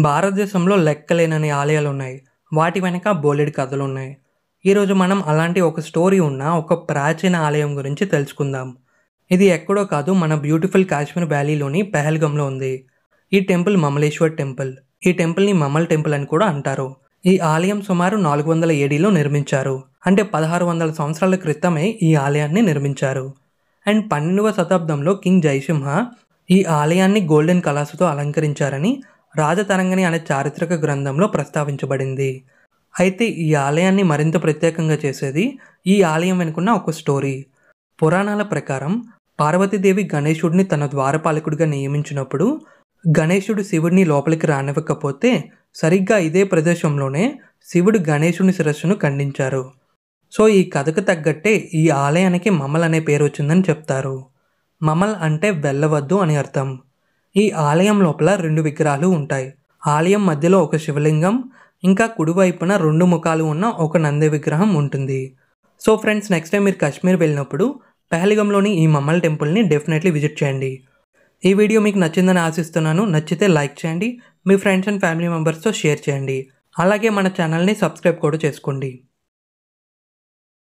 భారతదేశంలో లెక్కలేనన్ని ఆలయాలున్నాయి. వాటి వెనక బోలెడు కథలున్నాయి. ఈరోజు మనం అలాంటి ఒక స్టోరీ ఉన్న ఒక ప్రాచీన ఆలయం గురించి తెలుసుకుందాం. ఇది ఎక్కడో కాదు, మన బ్యూటిఫుల్ కాశ్మీర్ వ్యాలీలోని పెహల్గంలో ఉంది. ఈ టెంపుల్ మమలేశ్వర్ టెంపుల్. ఈ టెంపుల్ని మమల్ టెంపుల్ అని కూడా అంటారు. ఈ ఆలయం సుమారు 400 ఏడీలో నిర్మించారు. అంటే 1600 సంవత్సరాల క్రితమే ఈ ఆలయాన్ని నిర్మించారు. అండ్ 12వ శతాబ్దంలో కింగ్ జయసింహ ఈ ఆలయాన్ని గోల్డెన్ కలశతో అలంకరించారని రాజతరంగిణి అనే చారిత్రక గ్రంథంలో ప్రస్తావించబడింది. అయితే ఈ ఆలయాన్ని మరింత ప్రత్యేకంగా చేసేది ఈ ఆలయం వెనుకున్న ఒక స్టోరీ. పురాణాల ప్రకారం పార్వతీదేవి గణేశుడిని తన ద్వారపాలకుడిగా నియమించినప్పుడు గణేశుడు శివుడిని లోపలికి రానివ్వకపోతే సరిగ్గా ఇదే ప్రదేశంలోనే శివుడు గణేశుని శిరస్సును ఖండించారు. సో ఈ కథకు తగ్గట్టే ఈ ఆలయానికి మమల్ అనే పేరు వచ్చిందని చెప్తారు. మమల్ అంటే వెళ్ళవద్దు అని అర్థం. ఈ ఆలయం లోపల 2 విగ్రహాలు ఉంటాయి. ఆలయం మధ్యలో ఒక శివలింగం, ఇంకా కుడివైపున 2 ముఖాలు ఉన్న ఒక నంది విగ్రహం ఉంటుంది. సో ఫ్రెండ్స్, నెక్స్ట్ టైం మీరు కాశ్మీర్ వెళ్ళినప్పుడు పెహల్గంలోని ఈ మమల్ టెంపుల్ని డెఫినెట్లీ విజిట్ చేయండి. ఈ వీడియో మీకు నచ్చిందని ఆశిస్తున్నాను. నచ్చితే లైక్ చేయండి, మీ ఫ్రెండ్స్ అండ్ ఫ్యామిలీ మెంబర్స్తో షేర్ చేయండి. అలాగే మన ఛానల్ని సబ్స్క్రైబ్ కూడా చేసుకోండి.